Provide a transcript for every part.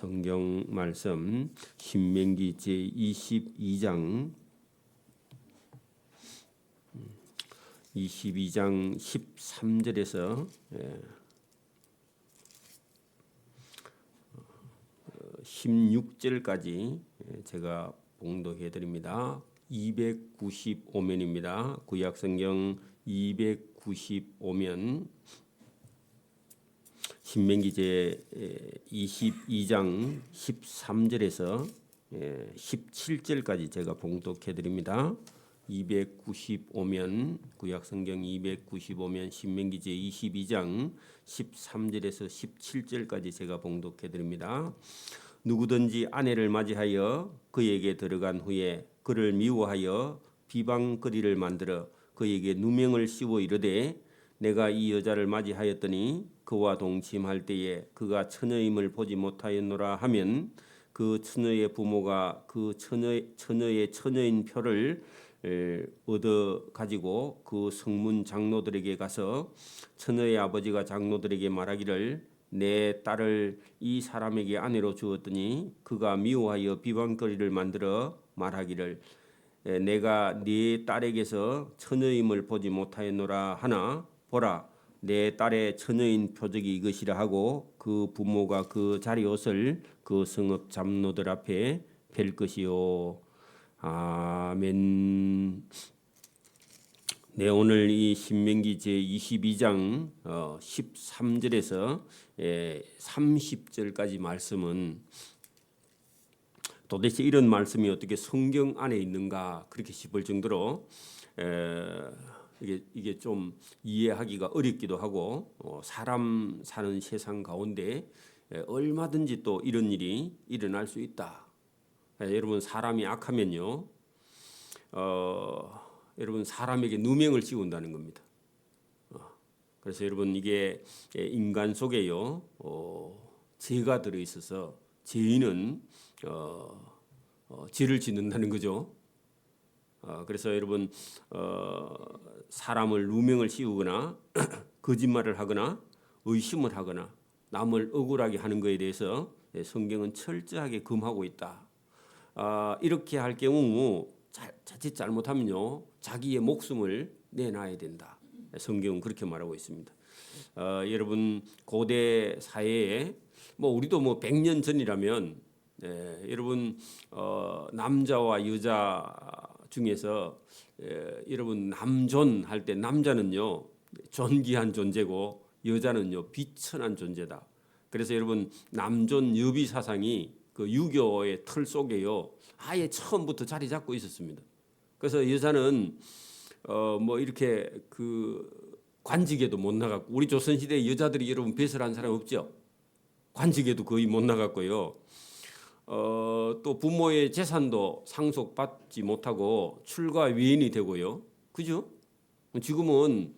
성경 말씀 신명기 제22장 13절에서 16절까지 제가 봉독해 드립니다. 295면입니다. 구약성경 295면 신명기 제 22장 13절에서 17절까지 제가 봉독해 드립니다. 295면 구약성경 295면 신명기 제 22장 13절에서 17절까지 제가 봉독해 드립니다. 누구든지 아내를 맞이하여 그에게 들어간 후에 그를 미워하여 비방거리를 만들어 그에게 누명을 씌워 이르되 내가 이 여자를 맞이하였더니 그와 동침할 때에 그가 처녀임을 보지 못하였노라 하면 그 처녀의 부모가 그 처녀의 처녀인 표를 얻어 가지고 그 성문 장로들에게 가서 처녀의 아버지가 장로들에게 말하기를 내 딸을 이 사람에게 아내로 주었더니 그가 미워하여 비방거리를 만들어 말하기를 내가 네 딸에게서 처녀임을 보지 못하였노라 하나 보라 내 딸의 처녀인 표적이 이것이라 하고 그 부모가 그 자리 옷을 그 성읍 장로들 앞에 펼 것이요. 아멘. 네, 오늘 이 신명기 제22장 13절에서 30절까지 말씀은 도대체 이런 말씀이 어떻게 성경 안에 있는가 그렇게 싶을 정도로 이게 좀 이해하기가 어렵기도 하고 사람 사는 세상 가운데 얼마든지 또 이런 일이 일어날 수 있다. 여러분 사람이 악하면요, 여러분 사람에게 누명을 씌운다는 겁니다. 그래서 여러분 이게 인간 속에요 죄가 들어 있어서 죄인은 죄를 짓는다는 거죠. 그래서 여러분 사람을 누명을 씌우거나 거짓말을 하거나 의심을 하거나 남을 억울하게 하는 것에 대해서 성경은 철저하게 금하고 있다. 이렇게 할 경우 자칫 잘못하면요 자기의 목숨을 내놔야 된다. 성경은 그렇게 말하고 있습니다. 여러분 고대 사회에 우리도 100년 전이라면 여러분 남자와 여자 중에서 여러분 남존 할 때 남자는요 존귀한 존재고 여자는요 비천한 존재다. 그래서 여러분 남존 여비 사상이 그 유교의 틀 속에요 아예 처음부터 자리 잡고 있었습니다. 그래서 여자는 이렇게 그 관직에도 못 나갔고 우리 조선 시대 여자들이 여러분 배설한 사람 없죠. 관직에도 거의 못 나갔고요. 또 부모의 재산도 상속받지 못하고 출가 외인이 되고요. 그죠? 지금은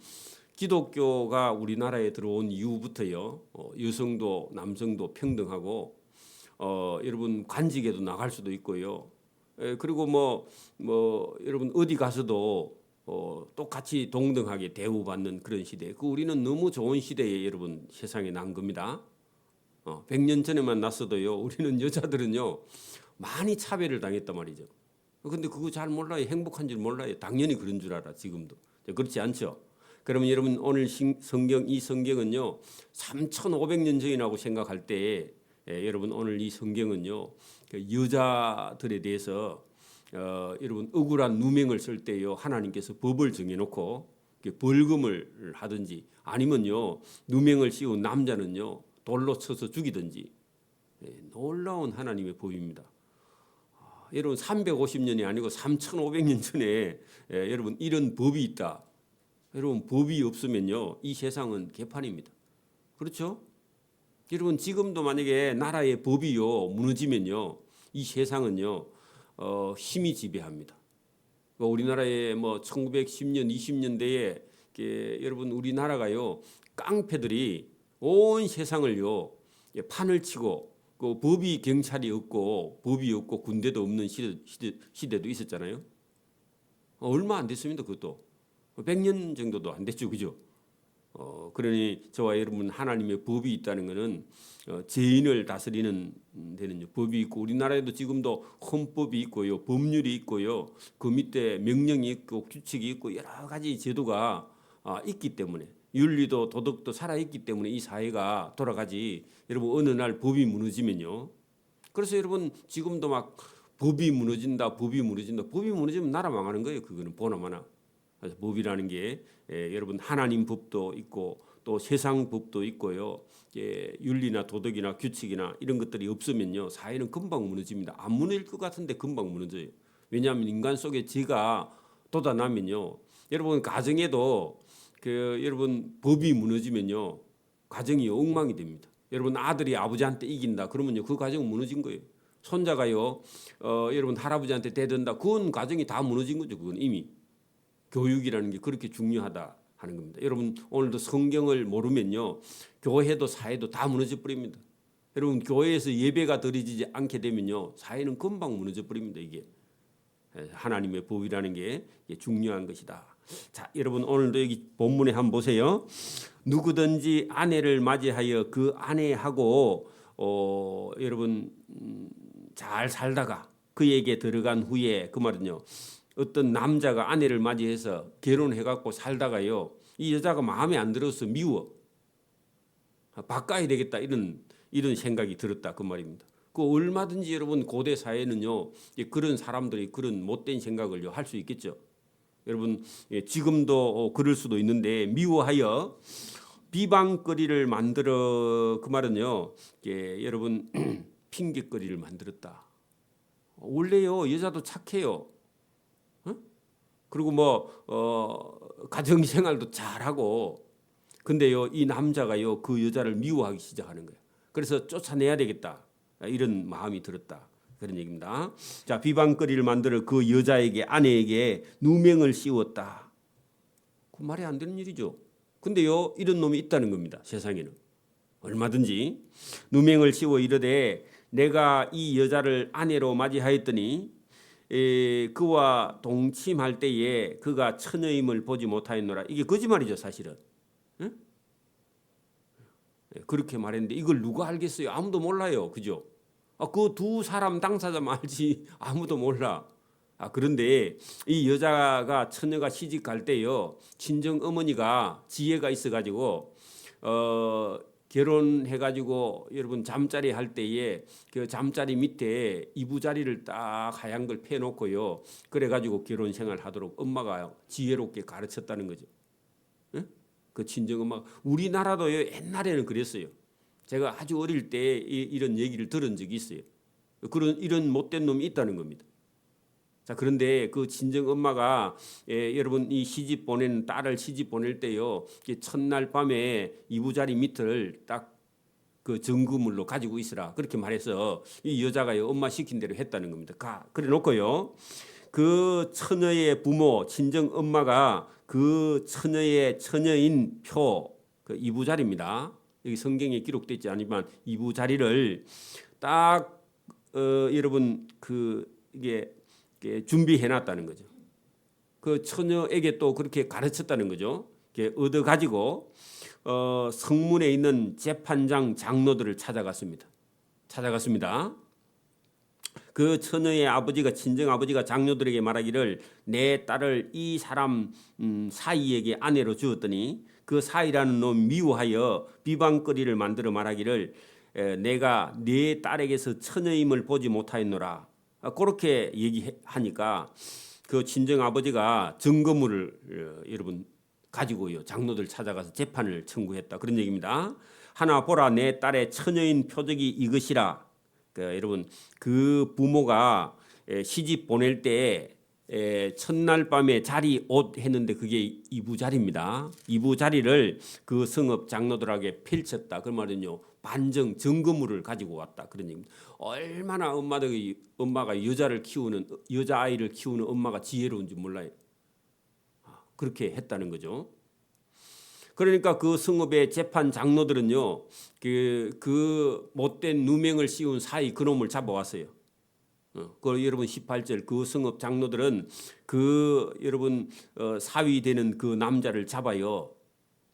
기독교가 우리나라에 들어온 이후부터요. 여성도 남성도 평등하고 여러분 관직에도 나갈 수도 있고요. 그리고 여러분 어디 가서도 똑같이 동등하게 대우받는 그런 시대. 우리는 너무 좋은 시대에 여러분 세상에 난 겁니다. 100년 전에만 났어도요 우리는 여자들은요 많이 차별을 당했단 말이죠. 근데 그거 잘 몰라요. 행복한 줄 몰라요. 당연히 그런 줄 알아. 지금도 그렇지 않죠. 그러면 여러분 오늘 이 성경은요 3,500년 전이라고 생각할 때 여러분 오늘 이 성경은요 그 여자들에 대해서 여러분 억울한 누명을 쓸 때요 하나님께서 법을 정해놓고 벌금을 하든지 아니면요 누명을 씌운 남자는요 돌로 쳐서 죽이든지 놀라운 하나님의 법입니다. 여러분 350년이 아니고 3,500년 전에 여러분 이런 법이 있다. 여러분 법이 없으면요 이 세상은 개판입니다. 그렇죠? 여러분 지금도 만약에 나라의 법이요 무너지면요 이 세상은요 힘이 지배합니다. 우리나라의 1910년 20년대에 여러분 우리나라가요 깡패들이 온 세상을요 판을 치고 그 법이 경찰이 없고 법이 없고 군대도 없는 시대도 있었잖아요. 얼마 안 됐습니다. 그것도 100년 정도도 안 됐죠, 그죠? 그러니 저와 여러분 하나님의 법이 있다는 것은 죄인을 다스리는 데는 법이 있고 우리나라에도 지금도 헌법이 있고요, 법률이 있고요, 그 밑에 명령이 있고 규칙이 있고 여러 가지 제도가 있기 때문에 윤리도 도덕도 살아 있기 때문에 이 사회가 돌아가지. 여러분 어느 날 법이 무너지면요. 그래서 여러분 지금도 막 법이 무너진다, 법이 무너진다. 법이 무너지면 나라 망하는 거예요. 그거는 보나마나. 그래서 법이라는 게 여러분 하나님 법도 있고 또 세상 법도 있고요. 윤리나 도덕이나 규칙이나 이런 것들이 없으면요 사회는 금방 무너집니다. 안 무너질 것 같은데 금방 무너져요. 왜냐하면 인간 속에 죄가 돋아나면요. 여러분 가정에도 여러분 법이 무너지면요 가정이 엉망이 됩니다. 여러분 아들이 아버지한테 이긴다 그러면요 그 가정은 무너진 거예요. 손자가요 여러분 할아버지한테 대든다 그건 가정이 다 무너진 거죠. 그건 이미. 교육이라는 게 그렇게 중요하다 하는 겁니다. 여러분 오늘도 성경을 모르면요 교회도 사회도 다 무너져 버립니다. 여러분 교회에서 예배가 드려지지 않게 되면요 사회는 금방 무너져 버립니다. 이게 하나님의 법이라는 게 중요한 것이다. 자, 여러분 오늘도 여기 본문에 한번 보세요. 누구든지 아내를 맞이하여 그 아내하고 여러분 잘 살다가 그에게 들어간 후에 그 말은요. 어떤 남자가 아내를 맞이해서 결혼해갖고 살다가요. 이 여자가 마음에 안 들어서 미워. 바꿔야 되겠다 이런 생각이 들었다 그 말입니다. 그 얼마든지 여러분 고대 사회는요. 그런 사람들이 그런 못된 생각을 할 수 있겠죠. 여러분 지금도 그럴 수도 있는데 미워하여 비방거리를 만들어 그 말은요. 여러분 핑계거리를 만들었다. 원래요 여자도 착해요. 그리고 가정생활도 잘하고 근데요 이 남자가요 그 여자를 미워하기 시작하는 거예요. 그래서 쫓아내야 되겠다 이런 마음이 들었다 그런 얘기입니다. 자 비방거리를 만들어 그 여자에게 아내에게 누명을 씌웠다. 그 말이 안 되는 일이죠. 근데요 이런 놈이 있다는 겁니다. 세상에는 얼마든지 누명을 씌워 이르되 내가 이 여자를 아내로 맞이하였더니 그와 동침할 때에 그가 처녀임을 보지 못하였노라. 이게 거짓말이죠 사실은. 응? 그렇게 말했는데 이걸 누가 알겠어요? 아무도 몰라요. 그죠? 그 두 사람 당사자만 알지 아무도 몰라. 그런데 이 여자가 처녀가 시집 갈 때요 친정 어머니가 지혜가 있어가지고 결혼해가지고 여러분 잠자리 할 때에 그 잠자리 밑에 이부자리를 딱 하얀 걸 펴놓고요. 그래가지고 결혼 생활하도록 엄마가 지혜롭게 가르쳤다는 거죠. 응? 그 친정 엄마. 우리나라도요 옛날에는 그랬어요. 제가 아주 어릴 때 이런 얘기를 들은 적이 있어요. 이런 못된 놈이 있다는 겁니다. 자 그런데 그 친정 엄마가 여러분 이 시집 보낸 딸을 시집 보낼 때요 첫날 밤에 이부자리 밑을 딱 그 증거물로 가지고 있으라 그렇게 말해서 이 여자가요 엄마 시킨 대로 했다는 겁니다. 그래 놓고요 그 처녀의 부모 친정 엄마가 그 처녀의 처녀인 그 이부자리입니다. 여기 성경에 기록되어 있지 않지만 이부자리를 딱 여러분 이게 준비해 놨다는 거죠. 그 처녀에게 또 그렇게 가르쳤다는 거죠. 얻어 가지고 성문에 있는 재판장 장로들을 찾아갔습니다. 그 처녀의 아버지가 친정 아버지가 장로들에게 말하기를 내 딸을 이 사람 사이에게 아내로 주었더니 그 사이라는 놈 미워하여 비방거리를 만들어 말하기를 내가 네 딸에게서 처녀임을 보지 못하였노라. 그렇게 얘기하니까 그 친정 아버지가 증거물을 여러분 가지고요 장로들 찾아가서 재판을 청구했다 그런 얘기입니다. 하나 보라 내 딸의 처녀인 표적이 이것이라. 여러분 그 부모가 시집 보낼 때 첫날 밤에 자리 옷 했는데 그게 이부자리입니다. 이부자리를 그 성읍 장로들에게 펼쳤다. 그 말은요 반정 증거물을 가지고 왔다 그런 얘기입니다. 얼마나 엄마가 여자아이를 키우는 엄마가 지혜로운지 몰라요. 그렇게 했다는 거죠. 그러니까 그 성읍의 재판 장로들은요 그 못된 누명을 씌운 사이 그놈을 잡아왔어요. 그 여러분 18절 그 성읍 장로들은 그 여러분 사위 되는 그 남자를 잡아요.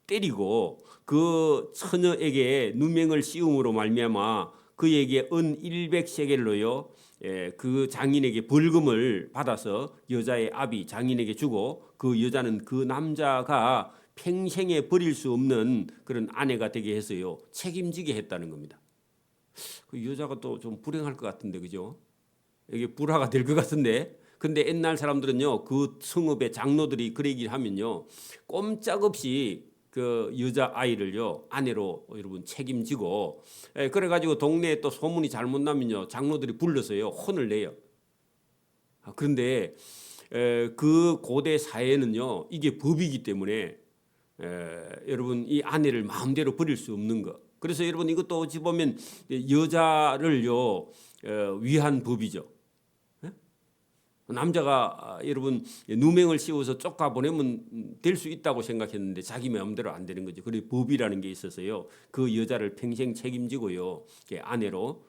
때리고 그 처녀에게 누명을 씌움으로 말미암아 그에게 은 100세겔로요 그 장인에게 벌금을 받아서 여자의 아비 장인에게 주고 그 여자는 그 남자가 평생에 버릴 수 없는 그런 아내가 되게 해서요 책임지게 했다는 겁니다. 그 여자가 또 좀 불행할 것 같은데 그죠? 이게 불화가 될 것 같은데 근데 옛날 사람들은요 그 성읍의 장로들이 그래 얘기를 하면요 꼼짝없이 그 여자 아이를요 아내로 여러분 책임지고 그래가지고 동네에 또 소문이 잘못 나면요 장로들이 불러서요 혼을 내요. 그런데 그 고대 사회는요 이게 법이기 때문에 여러분 이 아내를 마음대로 버릴 수 없는 거. 그래서 여러분 이것도 어찌 보면 여자를요 위한 법이죠. 남자가 여러분 누명을 씌워서 쫓아 보내면 될 수 있다고 생각했는데 자기 마음대로 안 되는 거죠. 그리고 법이라는 게 있어서요. 그 여자를 평생 책임지고요. 아내로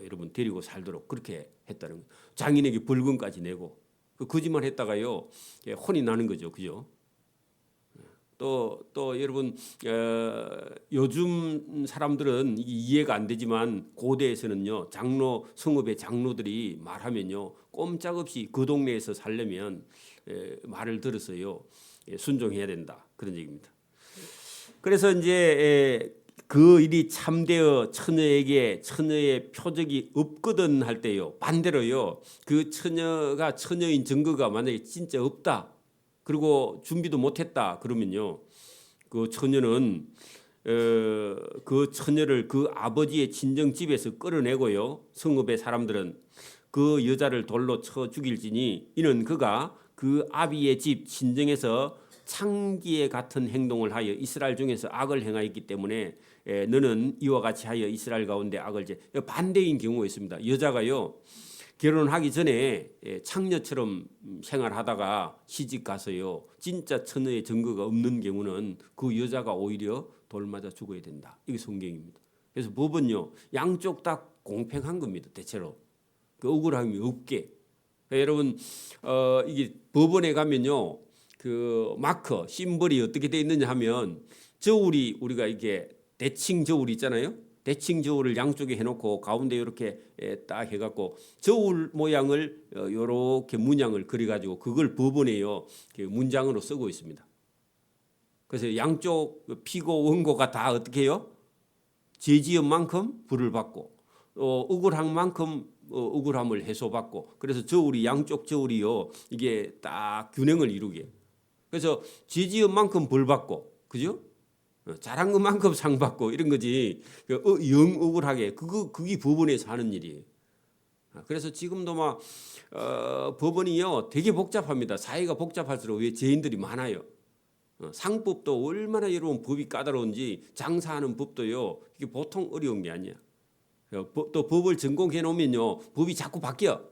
여러분 데리고 살도록 그렇게 했다는 거예요. 장인에게 벌금까지 내고 그 거짓말 했다가요. 혼이 나는 거죠. 그죠? 또 여러분 요즘 사람들은 이해가 안 되지만 고대에서는요 장로 성읍의 장로들이 말하면요 꼼짝없이 그 동네에서 살려면 말을 들어서요 순종해야 된다 그런 얘기입니다. 그래서 이제 그 일이 참되어 처녀에게 처녀의 표적이 없거든 할 때요 반대로요 그 처녀가 처녀인 증거가 만약에 진짜 없다. 그리고 준비도 못했다 그러면요 그 처녀는 그 처녀를 그 아버지의 친정 집에서 끌어내고요 성읍의 사람들은 그 여자를 돌로 쳐 죽일지니 이는 그가 그 아비의 집 친정에서 창기에 같은 행동을 하여 이스라엘 중에서 악을 행하였기 때문에 너는 이와 같이 하여 이스라엘 가운데 악을 반대인 경우가 있습니다. 여자가요 결혼하기 전에 창녀처럼 생활하다가 시집 가서요 진짜 처녀의 증거가 없는 경우는 그 여자가 오히려 돌 맞아 죽어야 된다. 이게 성경입니다. 그래서 법은요 양쪽 다 공평한 겁니다. 대체로 그 억울함이 없게. 그러니까 여러분 이게 법원에 가면요 그 마커 심벌이 어떻게 돼 있느냐 하면 저울이 우리가 이게 대칭 저울 있잖아요. 대칭 저울을 양쪽에 해놓고 가운데 이렇게 딱 해갖고 저울 모양을 이렇게 문양을 그려가지고 그걸 법원에요 문장으로 쓰고 있습니다. 그래서 양쪽 피고 원고가 다 어떻게 해요? 죄지은 만큼 벌을 받고 억울한 만큼 억울함을 해소받고 그래서 저울이 양쪽 저울이요 이게 딱 균형을 이루게. 그래서 죄지은 만큼 벌 받고 그죠? 잘한 것만큼 상 받고 이런 거지 영 억울하게 그게 법원에서 하는 일이에요. 그래서 지금도 막 법원이요 되게 복잡합니다. 사회가 복잡할수록 왜 죄인들이 많아요. 상법도 얼마나 여러분 법이 까다로운지 장사하는 법도요 이게 보통 어려운 게 아니야. 또 법을 전공해 놓으면요 법이 자꾸 바뀌어.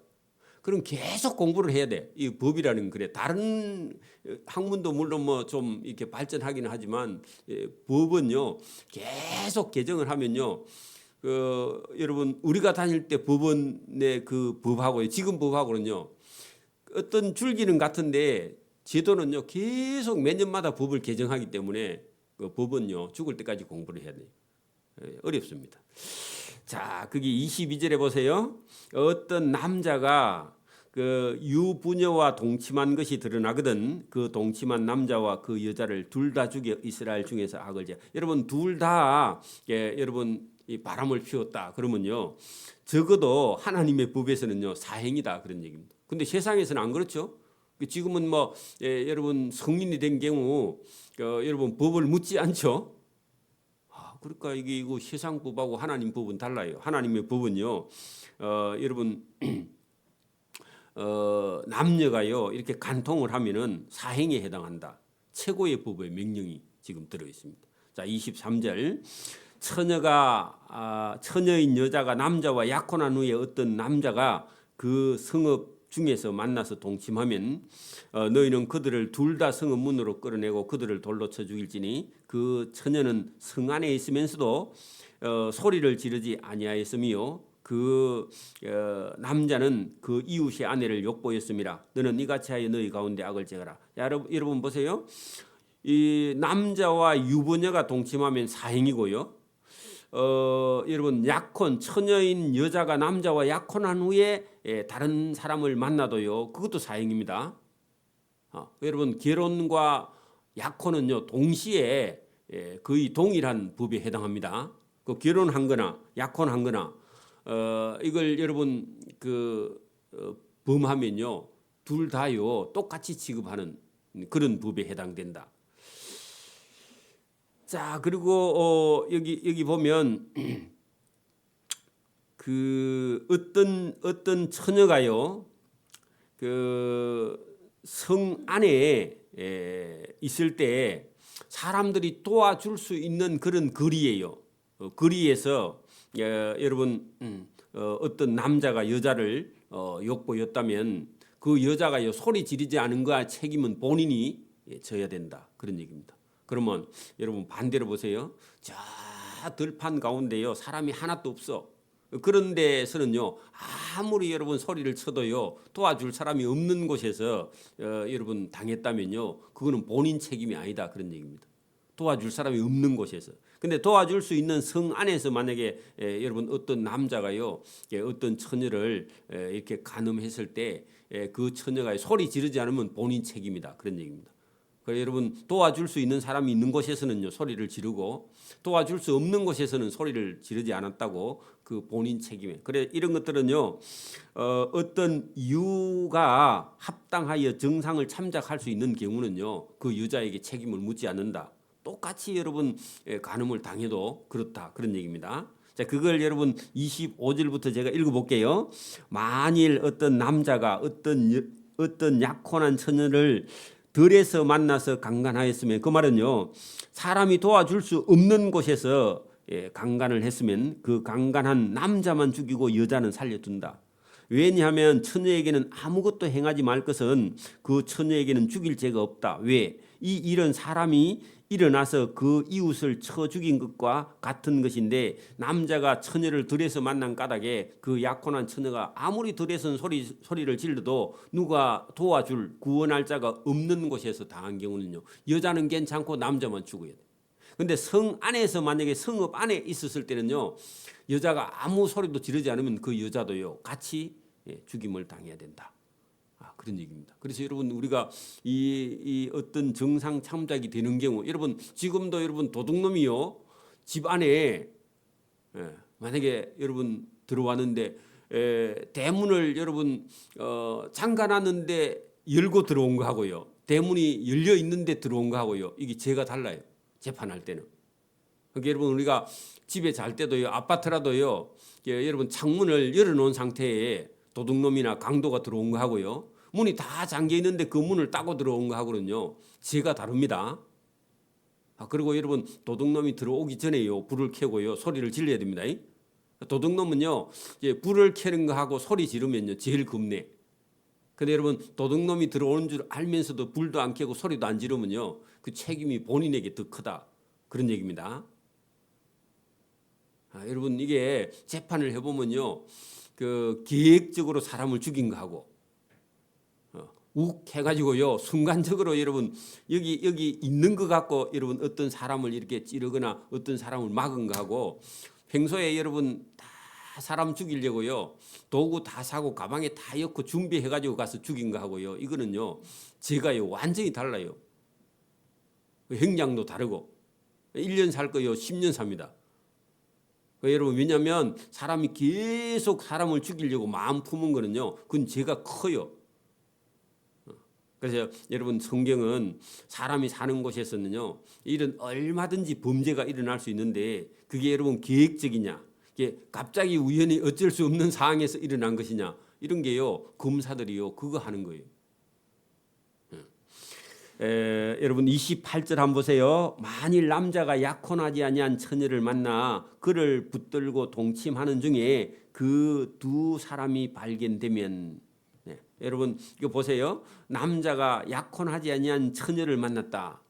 그럼 계속 공부를 해야 돼. 이 법이라는 그래. 다른 학문도 물론 뭐 좀 이렇게 발전하기는 하지만 법은요 계속 개정을 하면요. 여러분 우리가 다닐 때 법원의 그 법하고요 지금 법하고는요 어떤 줄기는 같은데 제도는요 계속 몇 년마다 법을 개정하기 때문에 그 법은요 죽을 때까지 공부를 해야 돼요. 어렵습니다. 자, 거기 22절에 보세요. 어떤 남자가 그 유부녀와 동침한 것이 드러나거든 그 동침한 남자와 그 여자를 둘 다 죽여 이스라엘 중에서 악을 제. 여러분 둘 다 여러분 이 바람을 피웠다 그러면요 적어도 하나님의 법에서는요 사행이다 그런 얘기입니다. 근데 세상에서는 안 그렇죠. 지금은 뭐 여러분 성인이 된 경우 여러분 법을 묻지 않죠. 그러니까 이거 세상 법하고 하나님 법은 달라요. 하나님의 법은요, 여러분 남녀가요 이렇게 간통을 하면은 사행에 해당한다. 최고의 법의 명령이 지금 들어 있습니다. 자, 23절 처녀인 여자가 남자와 약혼한 후에 어떤 남자가 그 성읍 중에서 만나서 동침하면 너희는 그들을 둘 다 성읍 문으로 끌어내고 그들을 돌로 쳐 죽일지니 그 처녀는 성 안에 있으면서도 소리를 지르지 아니하였으며 그 남자는 그 이웃의 아내를 욕보였음이라. 너는 이같이 하여 너희 가운데 악을 제하라. 여러분 보세요. 이 남자와 유부녀가 동침하면 사행이고요. 여러분 약혼 처녀인 여자가 남자와 약혼한 후에 다른 사람을 만나도요. 그것도 사행입니다. 여러분 결혼과 약혼은요 동시에 거의 동일한 법에 해당합니다. 그 결혼한 거나 약혼한 거나 이걸 여러분 범하면요 둘 다요 똑같이 취급하는 그런 법에 해당된다. 자 그리고 여기 보면 그 어떤 처녀가요 그 성 안에 있을 때 사람들이 도와줄 수 있는 그런 거리예요. 거리에서 여러분 어떤 남자가 여자를 욕보였다면 그 여자가 소리 지르지 않은 거와 책임은 본인이 져야 된다. 그런 얘기입니다. 그러면 여러분 반대로 보세요. 저 들판 가운데요 사람이 하나도 없어. 그런 데서는요 아무리 여러분 소리를 쳐도요 도와줄 사람이 없는 곳에서 여러분 당했다면요 그거는 본인 책임이 아니다 그런 얘기입니다. 도와줄 사람이 없는 곳에서. 근데 도와줄 수 있는 성 안에서 만약에 여러분 어떤 남자가요 어떤 처녀를 이렇게 간음했을 때 그 처녀가 소리 지르지 않으면 본인 책임이다 그런 얘기입니다. 그래서 여러분 도와줄 수 있는 사람이 있는 곳에서는요 소리를 지르고 도와줄 수 없는 곳에서는 소리를 지르지 않았다고 그 본인 책임에. 그래 이런 것들은요 어떤 이유가 합당하여 정상을 참작할 수 있는 경우는요 그 여자에게 책임을 묻지 않는다. 똑같이 여러분 간음을 당해도 그렇다 그런 얘기입니다. 자 그걸 여러분 25절부터 제가 읽어볼게요. 만일 어떤 남자가 어떤 약혼한 처녀를 들에서 만나서 강간하였으면 그 말은요 사람이 도와줄 수 없는 곳에서 강간을 했으면 그 강간한 남자만 죽이고 여자는 살려둔다. 왜냐하면 처녀에게는 아무것도 행하지 말 것은 그 처녀에게는 죽일 죄가 없다. 왜? 이 일은 사람이 일어나서 그 이웃을 쳐 죽인 것과 같은 것인데 남자가 처녀를 들에서 만난 까닭에 그 약혼한 처녀가 아무리 들에선 소리를 질러도 누가 도와줄 구원할 자가 없는 곳에서 당한 경우는요 여자는 괜찮고 남자만 죽어야 돼. 근데 성 안에서 만약에 성읍 안에 있었을 때는요 여자가 아무 소리도 지르지 않으면 그 여자도요 같이 죽임을 당해야 된다. 그런 얘기입니다. 그래서 여러분 우리가 이 어떤 정상 참작이 되는 경우 여러분 지금도 여러분 도둑놈이요 집 안에 만약에 여러분 들어왔는데 대문을 여러분 잠가놨는데 열고 들어온 거 하고요 대문이 열려 있는데 들어온 거 하고요 이게 죄가 달라요. 재판할 때는. 그러니까 여러분 우리가 집에 잘 때도요 아파트라도요 여러분 창문을 열어놓은 상태에 도둑놈이나 강도가 들어온 거 하고요 문이 다 잠겨 있는데 그 문을 따고 들어온 거 하고는요 죄가 다릅니다. 그리고 여러분 도둑놈이 들어오기 전에요 불을 켜고요 소리를 질러야 됩니다. 도둑놈은요 불을 켜는 거 하고 소리 지르면요 제일 겁내. 근데 여러분 도둑놈이 들어오는 줄 알면서도 불도 안 켜고 소리도 안 지르면요 그 책임이 본인에게 더 크다 그런 얘기입니다. 여러분 이게 재판을 해보면요 그 계획적으로 사람을 죽인 거 하고 욱 해가지고요 순간적으로 여러분 여기 있는 것 같고 여러분 어떤 사람을 이렇게 찌르거나 어떤 사람을 막은 거 하고 평소에 여러분 다 사람 죽이려고요 도구 다 사고 가방에 다 넣고 준비해가지고 가서 죽인 거 하고요 이거는요 죄가요 완전히 달라요. 형량도 다르고 1년 살 거요 10년 삽니다. 여러분 왜냐하면 사람이 계속 사람을 죽이려고 마음 품은 거는요 그건 죄가 커요. 그래서 여러분 성경은 사람이 사는 곳에서는요 이런 얼마든지 범죄가 일어날 수 있는데 그게 여러분 계획적이냐 이게 갑자기 우연히 어쩔 수 없는 상황에서 일어난 것이냐 이런 게요 검사들이요 그거 하는 거예요. 여러분 28절 한번 보세요. 만일 남자가 약혼하지 아니한 처녀를 만나 그를 붙들고 동침하는 중에 그 두 사람이 발견되면 여러분 이거 보세요. 남자가 약혼하지 아니한 처녀를 만났다.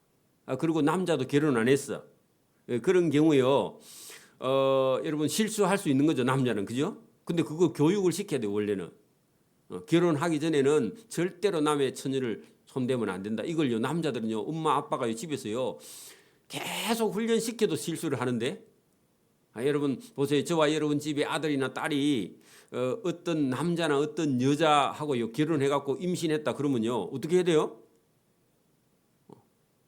그리고 남자도 결혼 안 했어. 그런 경우요. 여러분 실수할 수 있는 거죠. 남자는 그죠? 근데 그거 교육을 시켜야 돼 원래는. 결혼하기 전에는 절대로 남의 처녀를 손대면 안 된다. 이걸요 남자들은요 엄마 아빠가 집에서요 계속 훈련시켜도 실수를 하는데 여러분 보세요. 저와 여러분 집에 아들이나 딸이 어떤 남자나 어떤 여자하고요 결혼해갖고 임신했다 그러면요 어떻게 해야 돼요?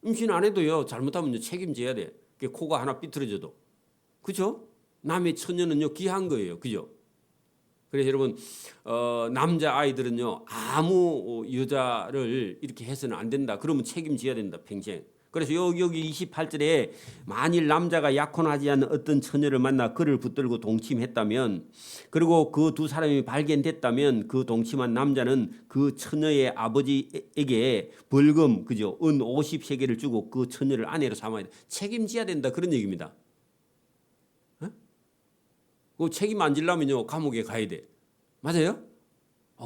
임신 안 해도요 잘못하면요 책임져야 돼. 코가 하나 삐뚤어져도 그죠? 남의 처녀는요 귀한 거예요. 그죠? 그래서 여러분 남자 아이들은요 아무 여자를 이렇게 해서는 안 된다. 그러면 책임져야 된다 평생. 그래서 여기 28절에 만일 남자가 약혼하지 않은 어떤 처녀를 만나 그를 붙들고 동침했다면 그리고 그 두 사람이 발견됐다면 그 동침한 남자는 그 처녀의 아버지에게 벌금 그죠 은 50세겔을 주고 그 처녀를 아내로 삼아야 돼. 책임져야 된다 그런 얘기입니다. 그 책임 안 지려면요 감옥에 가야 돼. 맞아요?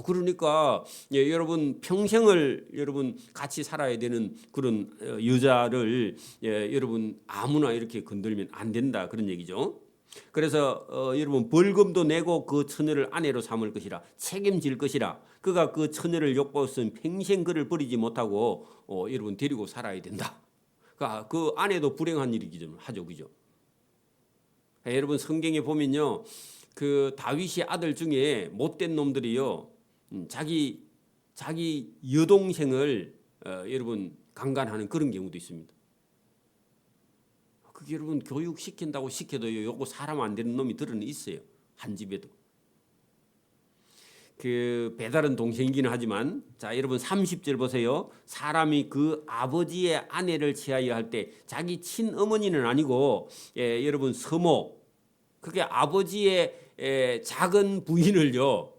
그러니까 여러분 평생을 여러분 같이 살아야 되는 그런 여자를 여러분 아무나 이렇게 건들면 안 된다 그런 얘기죠. 그래서 여러분 벌금도 내고 그 처녀를 아내로 삼을 것이라 책임질 것이라 그가 그 처녀를 욕보았으면 평생 그를 버리지 못하고 여러분 데리고 살아야 된다. 그러니까 그 아내도 불행한 일이기죠 하죠, 그죠? 여러분 성경에 보면요 그 다윗의 아들 중에 못된 놈들이요 자기 여동생을 여러분 강간하는 그런 경우도 있습니다. 그게 여러분 교육시킨다고 시켜도요 요거 사람 안 되는 놈이 들은 있어요. 한 집에도. 그 배다른 동생이기는 하지만 자 여러분 30절 보세요. 사람이 그 아버지의 아내를 취하여 할 때 자기 친어머니는 아니고 여러분 서모 그게 아버지의 작은 부인을요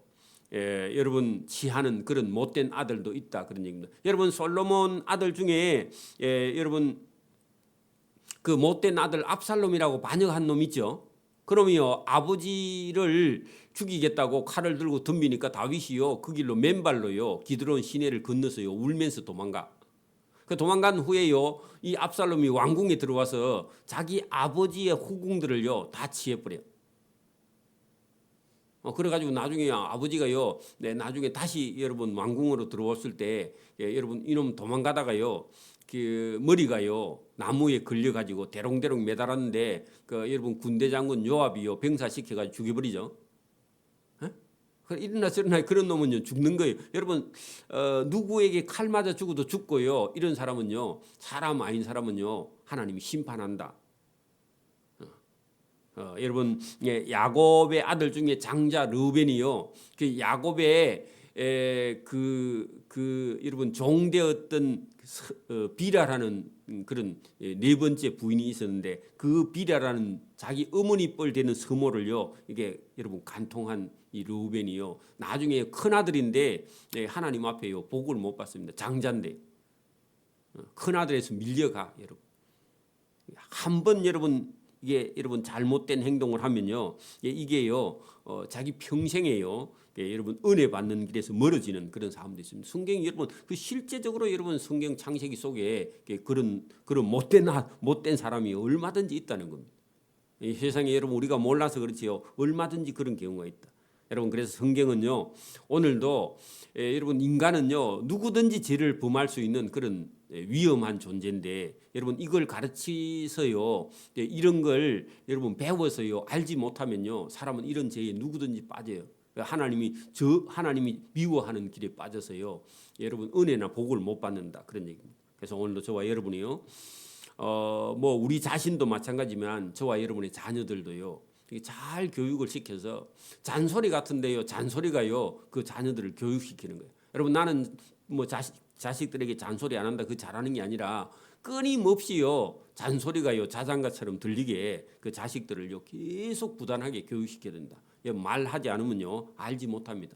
여러분 취하는 그런 못된 아들도 있다 그런 얘기입니다. 여러분 솔로몬 아들 중에 여러분 그 못된 아들 압살롬이라고 반역한 놈 있죠. 그러면요 아버지를 죽이겠다고 칼을 들고 덤비니까 다윗이요 그 길로 맨발로요 기드론 시내를 건너서요 울면서 도망가. 그 도망간 후에요 이 압살롬이 왕궁에 들어와서 자기 아버지의 후궁들을요 다 취해버려. 그래가지고 나중에 아버지가요 나중에 다시 여러분 왕궁으로 들어왔을 때 여러분 이놈 도망가다가요 그 머리가요 나무에 걸려가지고 대롱대롱 매달았는데 그 여러분 군대 장군 요압이요 병사시켜가지고 죽여버리죠. 이러나 저러나 그런 놈은요 죽는 거예요. 여러분 누구에게 칼 맞아 죽어도 죽고요 이런 사람은요 사람 아닌 사람은요 하나님이 심판한다. 여러분 야곱의 아들 중에 장자 르우벤이요 그 야곱의 여러분 종되었던 비라라는 그런 네 번째 부인이 있었는데 그 비라라는 자기 어머니 뻘 되는 서모를요 이게 여러분 간통한 이 르우벤이요 나중에 큰 아들인데 하나님 앞에요 복을 못 받습니다. 장자인데 큰 아들에서 밀려가 여러분 한 번 여러분 이게 여러분 잘못된 행동을 하면요 이게요 자기 평생에요 여러분 은혜 받는 길에서 멀어지는 그런 사람도 있습니다. 성경이 여러분 그 실제적으로 여러분 성경 창세기 속에 그런 못된 사람이 얼마든지 있다는 겁니다. 이 세상에 여러분 우리가 몰라서 그렇지요 얼마든지 그런 경우가 있다. 여러분 그래서 성경은요 오늘도 여러분 인간은요 누구든지 죄를 범할 수 있는 그런 위험한 존재인데 여러분 이걸 가르치서요 이런 걸 여러분 배워서요 알지 못하면요 사람은 이런 죄에 누구든지 빠져요. 하나님이 미워하는 길에 빠져서요 여러분 은혜나 복을 못 받는다 그런 얘기입니다. 그래서 오늘도 저와 여러분이요 뭐 우리 자신도 마찬가지지만 저와 여러분의 자녀들도요 잘 교육을 시켜서 잔소리 같은데요 잔소리가요 그 자녀들을 교육시키는 거예요. 여러분 나는 뭐 자식들에게 잔소리 안 한다 그 잘하는 게 아니라 끊임없이요 잔소리가요 자장가처럼 들리게 그 자식들을요 계속 부단하게 교육시켜야 된다. 말하지 않으면요 알지 못합니다.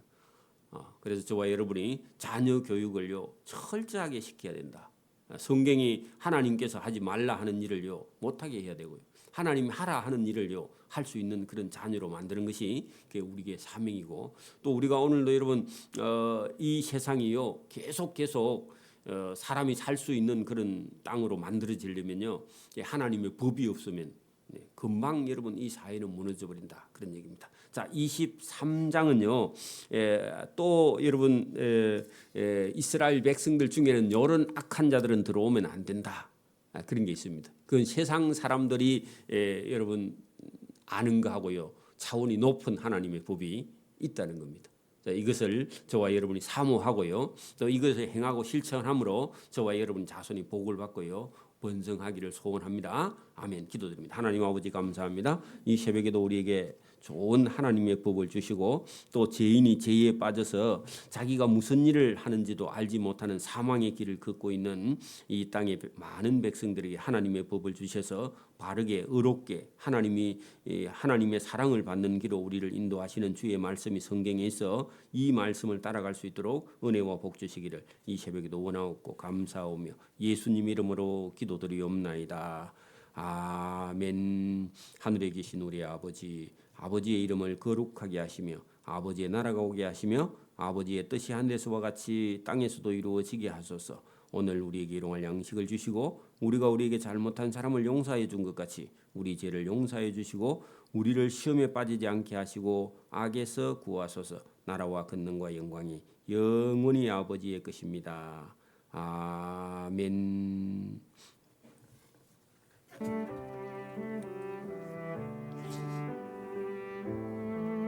그래서 저와 여러분이 자녀 교육을요 철저하게 시켜야 된다. 성경이 하나님께서 하지 말라 하는 일을요 못하게 해야 되고요. 하나님이 하라 하는 일을요 할 수 있는 그런 자녀로 만드는 것이 우리의 사명이고 또 우리가 오늘도 여러분 이 세상이요 계속 사람이 살 수 있는 그런 땅으로 만들어지려면요 하나님의 법이 없으면 금방 여러분 이 사회는 무너져 버린다 그런 얘기입니다. 자, 23장은요. 또 여러분 이스라엘 백성들 중에는 이런 악한 자들은 들어오면 안 된다. 그런 게 있습니다. 그건 세상 사람들이 여러분 아는 거하고요. 차원이 높은 하나님의 법이 있다는 겁니다. 자, 이것을 저와 여러분이 사모하고요. 또 이것을 행하고 실천함으로 저와 여러분 자손이 복을 받고요. 번성하기를 소원합니다. 아멘. 기도드립니다. 하나님 아버지 감사합니다. 이 새벽에도 우리에게 좋은 하나님의 법을 주시고 또 죄인이 죄에 빠져서 자기가 무슨 일을 하는지도 알지 못하는 사망의 길을 걷고 있는 이 땅의 많은 백성들에게 하나님의 법을 주셔서 바르게 의롭게 하나님의 사랑을 받는 길로 우리를 인도하시는 주의 말씀이 성경에 있어 이 말씀을 따라갈 수 있도록 은혜와 복 주시기를 이 새벽에도 원하옵고 감사하오며 예수님 이름으로 기도드리옵나이다. 아멘. 하늘에 계신 우리 아버지의 이름을 거룩하게 하시며 아버지의 나라가 오게 하시며 아버지의 뜻이 하늘에서와 같이 땅에서도 이루어지게 하소서. 오늘 우리에게 일용할 양식을 주시고 우리가 우리에게 잘못한 사람을 용서해 준 것 같이 우리 죄를 용서해 주시고 우리를 시험에 빠지지 않게 하시고 악에서 구하소서. 나라와 권능과 영광이 영원히 아버지의 것입니다. 아멘.